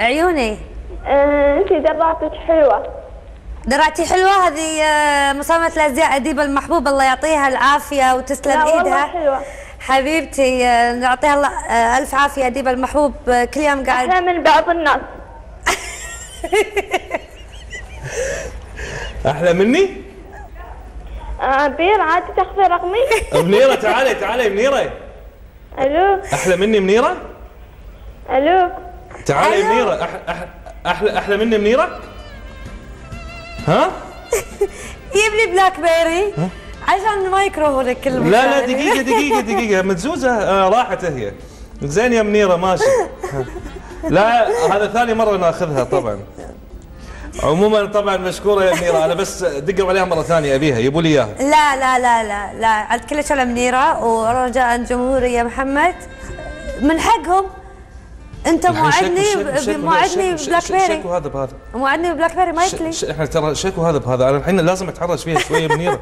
عيوني. انت دراتك حلوه. درعتي حلوه. هذه مصممه الازياء اديبه المحبوب، الله يعطيها العافيه وتسلم لا والله ايدها. حلوه حبيبتي، نعطيها الله الف عافيه. اديبه المحبوب كل يوم قاعد احلى من بعض الناس. احلى مني؟ بير عادي تاخذي رقمي؟ منيره تعالي منيره. الو. احلى مني منيره؟ الو. تعالي منيره. احلى مني منيره؟ ها؟ جيب لي بلاك بيري عشان ما يكرهونك كل لا دقيقه متزوزه راحت هي. زين يا منيره ماشي. لا هذا ثاني مره ناخذها طبعا. عموما طبعا مشكوره يا منيره، انا بس دقوا عليها مره ثانيه ابيها، يبوا لي اياها. لا لا لا لا لا، عاد كلش على منيره، ورجاء جمهوري يا محمد من حقهم. انت موعدني ببلاك بيري. شكو هذا بهذا. موعدني ببلاك بيري ما يكلي. احنا ترى شكو هذا بهذا، انا الحين لازم اتحرش فيها شويه منيره.